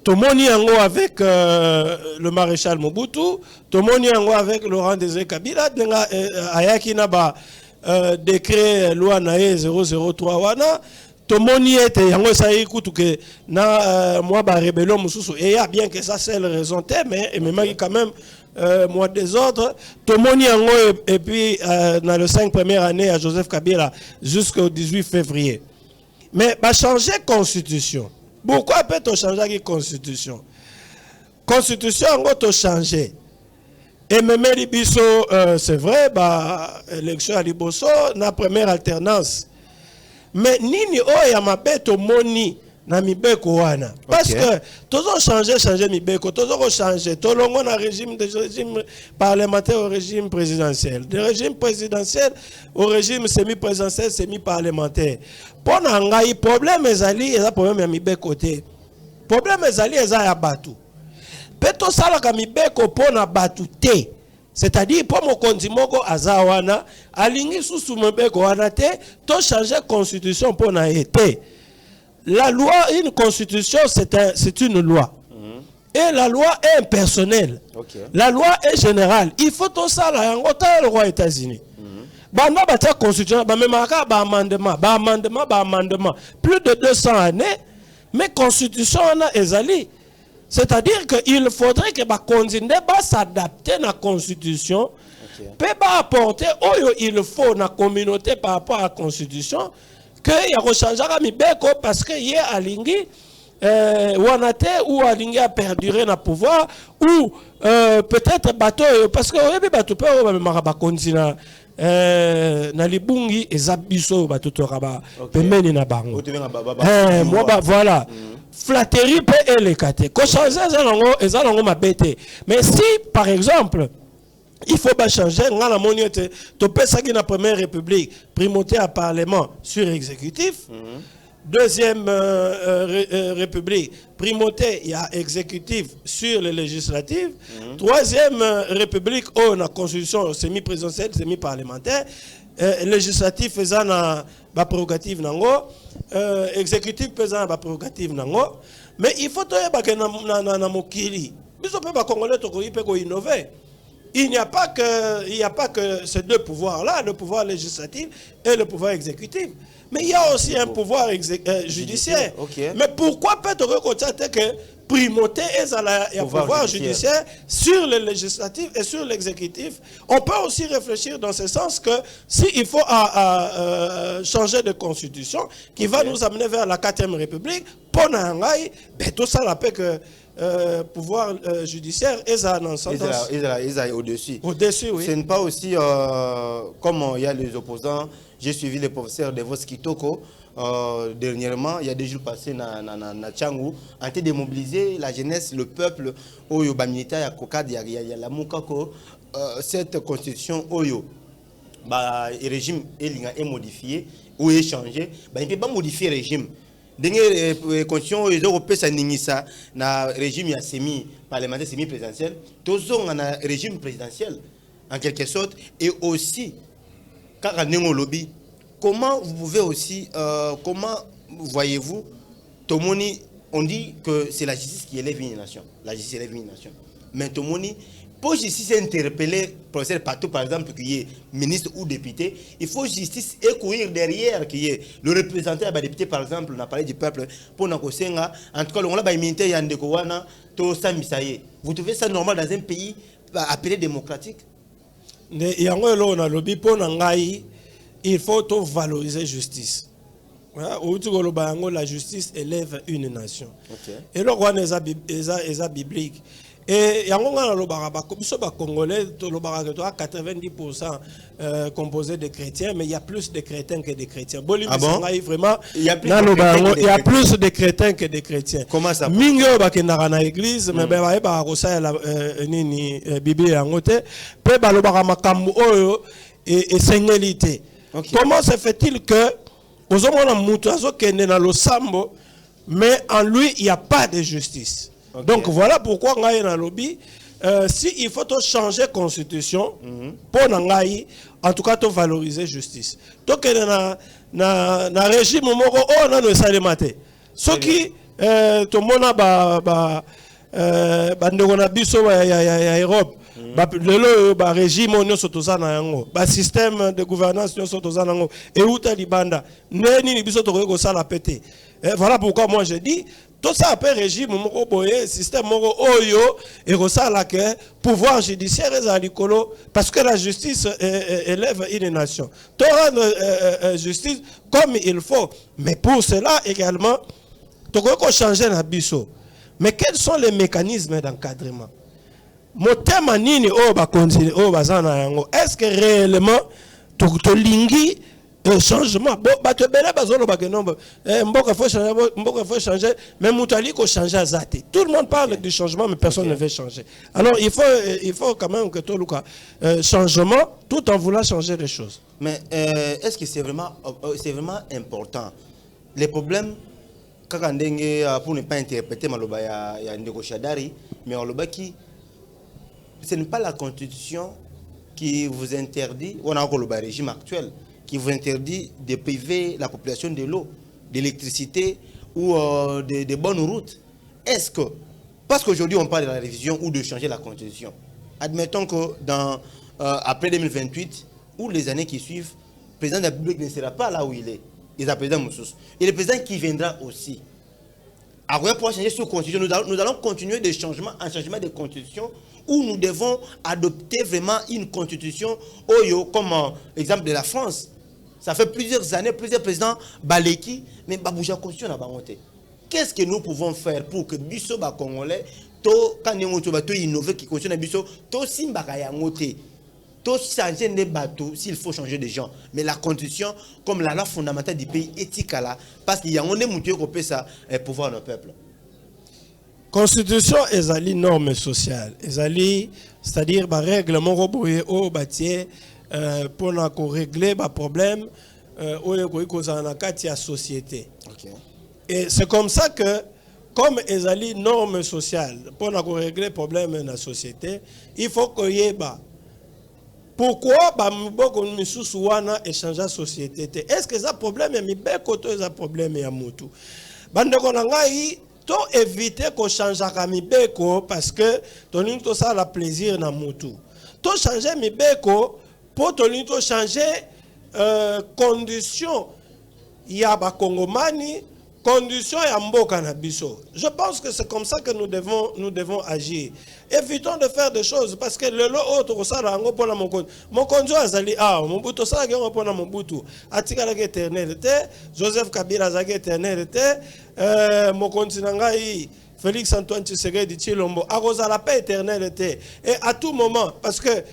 Tomoni yango avec le maréchal Mobutu, Tomoni yango avec Laurent Désiré Kabila, ayaki na ba décret loi nae 003 wana, Tomoni ete yango sayi kutuke na moi ba rébellion mususu et y a bien que ça c'est la raison mais même quand même moi des autres, Tomoni yango et puis dans les 5 premières années à Joseph Kabila jusqu'au 18 février. Mais ba changer constitution. Pourquoi peut-on changer la constitution? Constitution, on peut changer. Et même Libiso, c'est vrai, bah, élection à Liboso, la première alternance. Mais nini o ya mabeto moni na mibeko wana. Parce que tous ont changé mibeko, tous ont changé. Tout le monde a régime parlementaire au régime présidentiel. De régime présidentiel au régime semi-présidentiel, semi-parlementaire. Pour n'angaï problème ezali, eza problème ya mibeko te. Problème ezali eza ya batu. Peto sala ka mibeko pour na batu te. C'est-à-dire pour mon konzimoko azawana, alingi susu mibeko wana te, to changer constitution pour na été. La loi, une constitution, c'est une loi. Et la loi est impersonnelle. La loi est générale. Il faut tout ça, là, en autant le roi États-Unis. Banda bata constitution, amendement. Plus de 200 années, mais constitution a ezali. C'est-à-dire qu'il faudrait que la constitution s'adapte à la constitution, peut apporter où il faut dans la communauté par rapport à la constitution. Que il y a rechangé mibeko parce que y a alingi wanate ou alingi a perdurer na pouvoir ou peut-être bateau parce que oyebi bateau pe o ba kontina na libungi ezabiso bateau to raba pemeni na bango moi ba voilà flatterie peut elekate ko changer ezalongo mabete mais si par exemple il faut pas changer. On a la monnaie. Tu peux ça qui la première république, primauté à parlement sur exécutif. Deuxième république, primauté il y a exécutif sur le législatif. Troisième république, on a constitution semi-présidentielle, semi-parlementaire. Législatif faisant la prérogative nango, exécutif faisant la prérogative nango. Mais il faut que na mokili. Biso pe ba congolais to ko innover. Il n'y a pas que ces deux pouvoirs-là, le pouvoir législatif et le pouvoir exécutif. Mais il y a aussi un pouvoir judiciaire. Mais pourquoi peut-on constater que primauté est un pouvoir judiciaire sur le législatif et sur l'exécutif? On peut aussi réfléchir dans ce sens que s'il faut changer de constitution qui va nous amener vers la 4e République, pour Nangaï, tout ça l'appelle que pouvoir judiciaire est au-dessus. Au-dessus, oui. Ce n'est pas aussi comme il y a les opposants. J'ai suivi les professeurs de Vos Kitoko. Dernièrement, il y a des jours passés na Tchangou, en train de mobiliser la jeunesse, le peuple, Oyo Bamilita, Yakokad, la Moukako, cette constitution Oyo, le régime est modifié ou est changé, il ne peut pas modifier le régime. Dernière constitution européenne ça na régime semi-parlementaire, semi-présidentiel, tous ont un régime présidentiel en quelque sorte et aussi quand on lobby. Comment vous pouvez aussi comment voyez-vous Tomoni, on dit que c'est la justice qui élève une nation, la justice élève une nation. Mais Tomoni, pour justice interpeller professeur partout par exemple qui est ministre ou député, il faut justice et courir derrière qui est le représentant des députés par exemple, on a parlé du peuple pour Nakosenga, en tout cas on a ba imité yandeko wana to samisaye. Vous trouvez ça normal dans un pays appelé démocratique? Yango lo na lobby pour ngai il faut valoriser justice. La justice élève une nation. Et le roi est biblique. Et il y a un Congolais, 90% composé de chrétiens, mais il y a plus de chrétiens que de chrétiens. Ah bon? Vraiment, il y a plus de chrétiens que de chrétiens. Comment ça? Mingo bakendaka l'église, mais ben ba rosa la nini Bible yangote, pe balobaka makambo oyo et seignelité. Comment se fait-il que mais en lui il n'y a pas de justice? Donc voilà pourquoi ngai na lobby si il faut changer la constitution pour ngai en tout cas to valoriser justice. Donc na régime moko on a no salemate. Ce qui to mona ba ndeko na biso ya Europe le régime nyonso tozana yango ba système de gouvernance nyonso tozana yango euta libanda neni biso tokoki kosala pete. Voilà pourquoi moi je dis tout ça après régime moko boye système moko oyo et kosala que pouvoir judiciaire est likolo parce que la justice élève une nation. To rendre justice comme il faut, mais pour cela également tokoki changer na biso. Mais quels sont les mécanismes d'encadrement? Est-ce que réellement to lingi changement faut changer mais mutali ko changer azate. Tout le monde parle du changement mais personne ne veut changer. Alors il faut quand même que tout le changement tout en voulant changer les choses. Mais est-ce que c'est vraiment important? Les problèmes pour ne pas interpréter maloba ya Ndeko Shadari, mais qui ce n'est pas la constitution qui vous interdit, on a encore le régime actuel, qui vous interdit de priver la population de l'eau, d'électricité ou de bonnes routes. Est-ce que, parce qu'aujourd'hui on parle de la révision ou de changer la constitution, admettons que après 2028 ou les années qui suivent, le président de la République ne sera pas là où il est. Il est président Moussous. Et le président qui viendra aussi. Après, pour changer cette constitution, nous allons continuer de changement en changement de constitution où nous devons adopter vraiment une constitution comme exemple de la France. Ça fait plusieurs années, plusieurs présidents Baleki, mais Babouja constitution n'a pas monté. Qu'est-ce que nous pouvons faire pour que Bisso Congolais, quand nous avons innové qui constitution Bisso, to Simba Yamote, to changer les bateaux s'il faut changer des gens. Mais la constitution, comme la loi fondamentale du pays, éthique là, parce qu'il y a un monde qui peut ça pouvoir nos peuples. Constitution ezali norme sociale, ezali c'est-à-dire ba règlement roboye au bâtier pour na ko régler ba problème oyo ko kozana na kati ya société. Et c'est comme ça que comme ezali norme sociale pour na ko régler problème dans la société, il faut que yeba pourquoi ba mboko misusu wana échanger la société. Est-ce que ça problème ya mibeko to ça problème ya mutu? Bandeko na ngai to éviter qu'on change à mibeko parce que toni to ça la plaisir na mutu. To changer mibeko pour toni to changer condition ya ba kongomani, condition ya mboka na biso. Je pense que c'est comme ça que nous devons agir. Évitons de faire des choses parce que le lot autre ça la ngo pona mon konzo azali mobutu ça la ngo pona mobutu atika la éternité Joseph Kabila za éternité mon continent ngai Félix Antoine Tshisekedi Tshilombo akoza la paix éternité et à tout moment parce que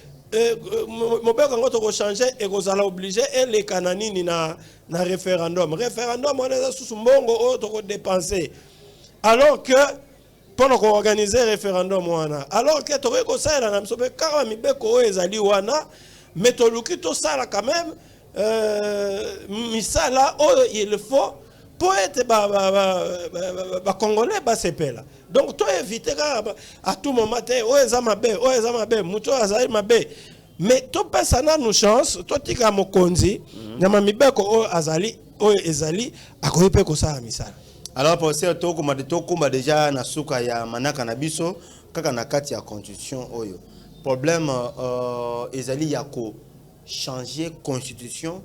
mon père quand on changer et kozala obligé et les cananini na référendum on est sous mbongo autre dépenser alors que pendant qu'on organise un référendum alors que tu as ça là na sobe kama mibeko ezali wana mais to luki to sala quand même misala il faut pour être congolais sepela donc tu éviter à tout moment oezamabe muto azali mabe mais to pesa na nous chance to tika mokonzi nyama mibeko azali ezali akoyepe ko sala misala. Alors pour ça tokoma déjà na suka ya manaka na biso kaka na kati ya constitution oyo problème ezali ya ko changer constitution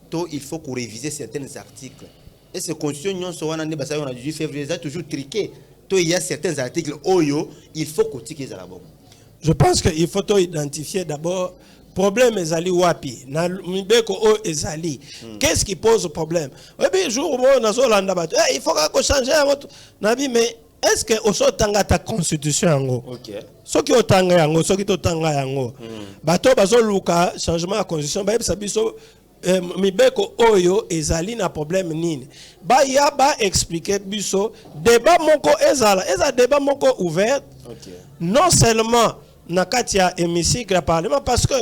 to il faut qu'on réviser certains articles et ces constitutions nyonso wana ne basa na 18 février ça toujours triqué to il y a certains articles oyo il faut qu'on tike za la bombe. Je pense qu'il faut identifier d'abord problème ezali wapi na mibeko o ezali qu'est-ce qui pose problème oui jour où on a zolanda bato il faut que changer nabi mais est-ce que oso tanga ta constitution yango OK soki otanga yango soki totanga yango bato bazoluka changement ya constitution ba yebisa biso mibeko oyo ezali na problème nini ba ya ba expliquer biso débat moko ezala débat moko ouvert non seulement na kati ya hémicycle ya parlement parce que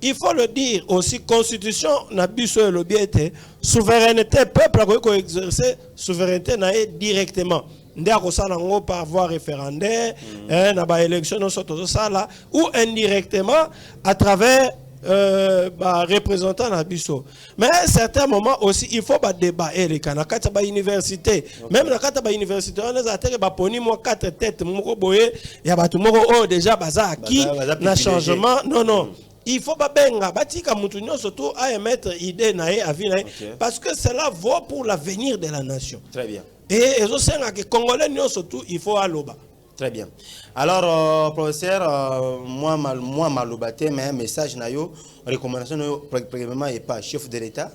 il faut le dire aussi constitution na biso le biete souveraineté peuple ko exercer souveraineté na directement ndia ko sala ngo par voie référendaire na ba élection no soto sala ou indirectement à travers représentant na biso mais à un certain moment aussi il faut ba débat les kana kata ba université même na kata ba université on a attaqué ba poni mo 4 têtes moko boye ya batu moko oh déjà baza qui na changement non il faut pas benga batika mutu nyonso to a émettre idée na e avis na parce que cela vaut pour l'avenir de la nation. Très bien. Et ezo senga que congolais nyonso tout il faut aloba. Très bien. Alors, professeur, moi malobate, mais un message na yo, recommandation premièrement et pas chef de l'État,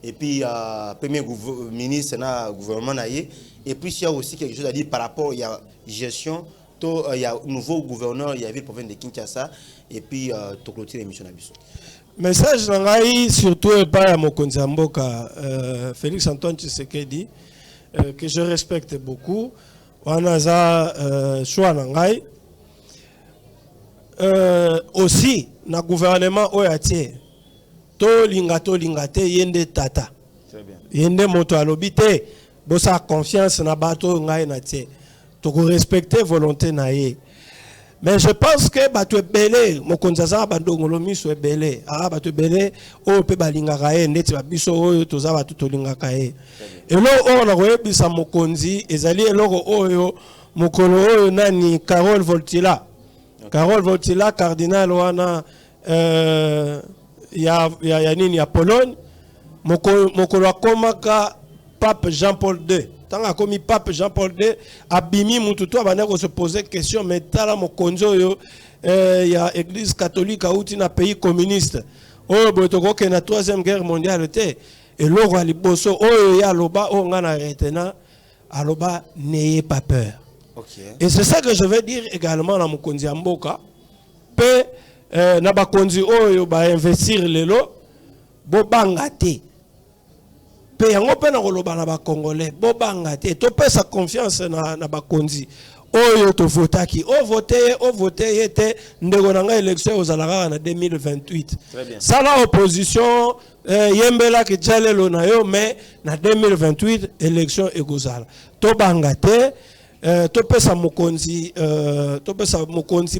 et puis premier ministre na gouvernement na et puis il y a aussi quelque chose à dire par rapport il y a gestion, il y a nouveau gouverneur, il y a ville province de Kinshasa, et puis to clôturer l'émission na biso. Message nangai surtout pas à Mokonzi Mboka Félix Antoine Tshisekedi que je respecte beaucoup. Wanaza choix nangai aussi na gouvernement oyatie to lingate yende tata. Très bien. Yende moto alobite bosa confiance na bato ngai na tie to respecter volonté na ye. Mais je pense que bato belé mokonzaza bandongolo miso belé bato belé o pe balingaka ye ndeti babiso oyo toza bato tolingaka ye. Elo o na koyebisa mokonzi ezali eloko oyo mokolo oyo nani Carole Voltila. Carole Voltila cardinal wana ya nini ya Pologne mokolo akomaka Pape Jean-Paul II. Tant que comme Pape Jean-Paul II abimi mututu abana ko se poser question mais tala mokonzo yo ya église catholique outi na pays communiste o botoko ke na 3e guerre mondiale te et loro aliboso o ya loba o ngana retena aloba n'ayez pas peur. Okay. Et c'est ça que je veux dire également na mokonzi ya mboka pe na bakonzi oyo ba investir lelo bo bangate pe yango pe na koloba na ba congolais bo bangate to pesa confiance na bakonzi oyo to votaki o voter était ndeko na nga élection aux alara na 2028 ça la opposition yembela ke jalelo na yo mais na 2028 élection ekozala to bangate to pesa mokonzi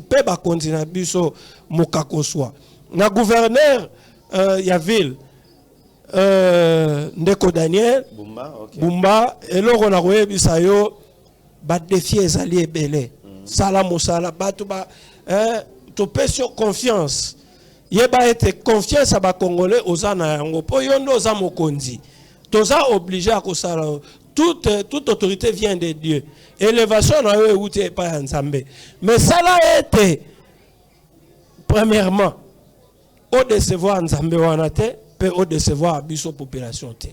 pe bakonzi na biso mokakoswa na gouverneur ya ville Ndeko Daniel Bumba eloko na koyebisa yo ba défi ezali ebele sala mosala bato ba to pesa confiance yeba ete confiance à ba congolais ozana yango po yondo za mokonzi toza obligé à kosala toute autorité vient de Dieu élévation na yo euti pa nzambe mais sala ete premièrement au décevoir nzambe wana te peut au décevoir biso population te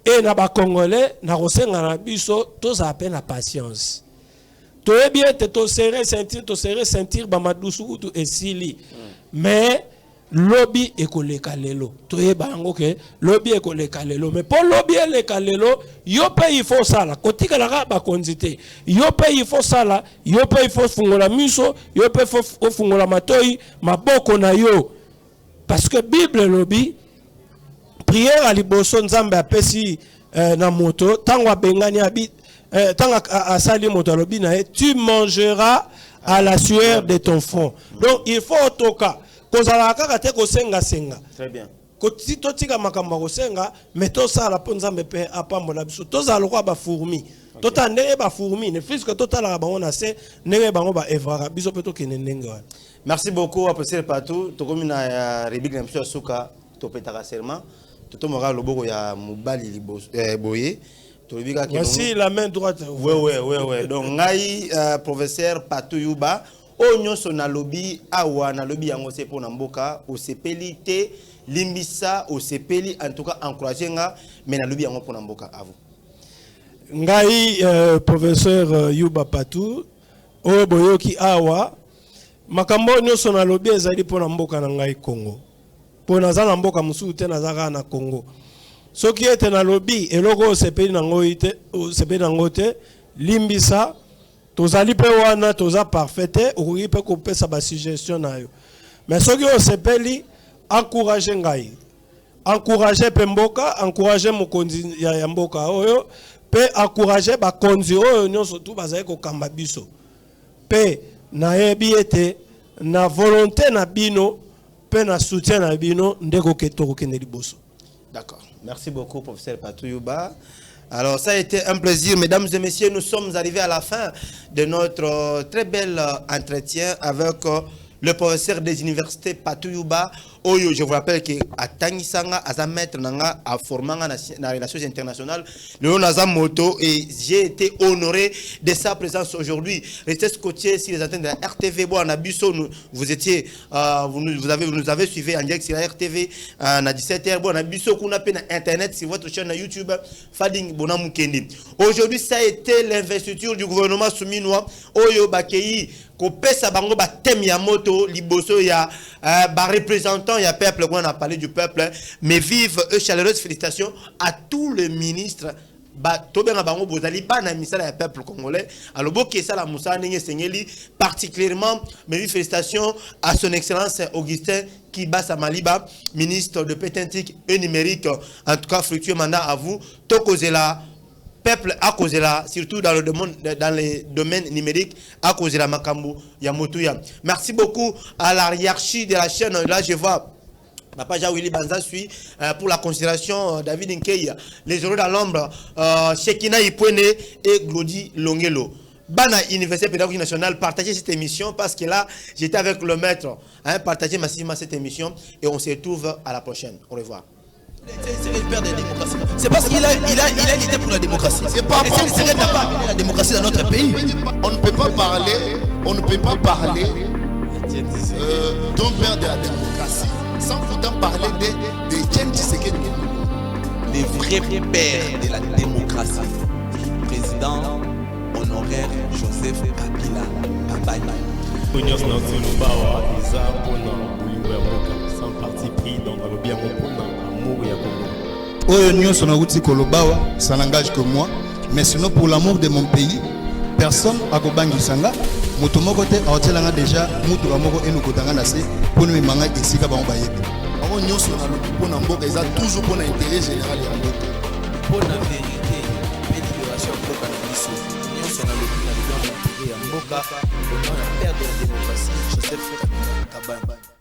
et na ba congolais na kosenga na biso tous appel la patience to bien te to serrer sentir ba madusu tu esili mais lobby ekoleka lelo to yebango ke lobby ekoleka lelo mais pour lobby eleka lelo yo pe il faut sala kotika la ba konzite yo pe il faut sala yo pe il faut fungola miso yo pe faut fungola matoi maboko na yo parce que Bible lobby prière à liboso nzambe apesi na moto tango bengani abi tango asali moto lobi na tu mangeras à la sueur de ton front donc il faut toka kozala kaka te ko senga très bien ko to tika makambo ko senga mais to sala po nzambe pe apambola biso to zala ko ba fourmi to tande ba fourmi ne puisque to tala ba ona se nenge bango ba evra biso pe to kenenenge. Merci beaucoup après partout to komi na rubrique na biso suka to petaka serment tout moral loboko ya mobali liboso boye to bika ke voici la main droite ouais donc ngai professeur Patou Yuba Onyoso na lobby awa na lobby yango se pour mboka au sepeli te limbisa au sepeli en tout cas encourager nga mais na lobby yango pour mboka à vous. Ngai professeur Yuba Patou oyo boyoki awa makambo nyonso na lobby ezali pour mboka na ngai Congo. Pour naza na mboka mususu te nazaka na Congo. Soki ete na lobby eloko sepeli nango ite sepeli nango te limbisa tozali pe wana toza parfaite okoki pe kopesa ba suggestion na yo. Mais soki o sepeli encourager ngai. Encourager pe mboka, encourager mokonzi ya mboka oyo pe encourager ba konzi oyo nyonso tu bazali ko kamba biso. Pe na yebi ete na volonté na bino pe na soutien na bino ndeko ketoko kende liboso. D'accord. Merci beaucoup professeur Patou Yuba. Alors ça a été un plaisir, mesdames et messieurs, nous sommes arrivés à la fin de notre très bel entretien avec le professeur des universités Patou Yuba. Oyo, je vous rappelle que à Tangisanga, à maître nanga, à Formanga na relations internationales, le Naza Moto, et j'ai été honoré de sa présence aujourd'hui. Restez scotché sur les antennes de la RTV. Bon, à Busso, vous étiez, vous nous avez suivi en direct sur la RTV à 17h. Bon, à Busso, qu'on a peine internet sur votre chaîne YouTube, Fading Bonamukendi. Aujourd'hui, ça a été l'investiture du gouvernement souminois. Oyo Bakei. Kopesa bango ba thème ya moto liboso ya ba représentant ya peuple, on a parlé du peuple, mais vive chaleureuse félicitations à tous les ministres ba tobenga bango bozali ba na misala ya peuple congolais alors boké ça la musa ndenge sengeli particulièrement mais vive félicitations à son excellence Augustin Kibasa Maliba, ministre de pétentique et numérique, en tout cas fructueux mandat à vous tokozela peuple à cause de la, surtout dans les domaines numériques, à cause de la Makambo Yamotuya. Merci beaucoup à la hiérarchie de la chaîne. Là, je vois Papa Willy Banza suit pour la considération David Nkei, les héros dans l'ombre, Shekina Ipwene et Glody Longelo. Bana Université Pédagogique Nationale, partagez cette émission parce que là, j'étais avec le maître. Partagez massivement cette émission et on se retrouve à la prochaine. Au revoir. C'est le père de la démocratie. C'est parce qu'il a lutté pour la démocratie. C'est pas pour la démocratie dans notre pays. On ne peut pas parler d'un père de la démocratie sans pourtant parler de James Tshisekedi. Les vrais pères de la démocratie. Président honoraire Joseph Kabila Kabila. Sans parti pris dans le bien Oyo nyonso na wuti kolobawa, ça n'engage que moi, mais sinon pour l'amour de mon pays, personne akobangi sanga, moto moko te aotelanga déjà mutu moko eno kotanga na se pour nous manga esika ba mbayebe. Awo nyonso na lobi pona mboka eza toujours pona intérêt général ya mboka. Pona vérité, libération mboka na biso. Nyonso na lobi na intérêt ya mboka, au nom ya père de la démocratie, Joseph Kabila Kabila.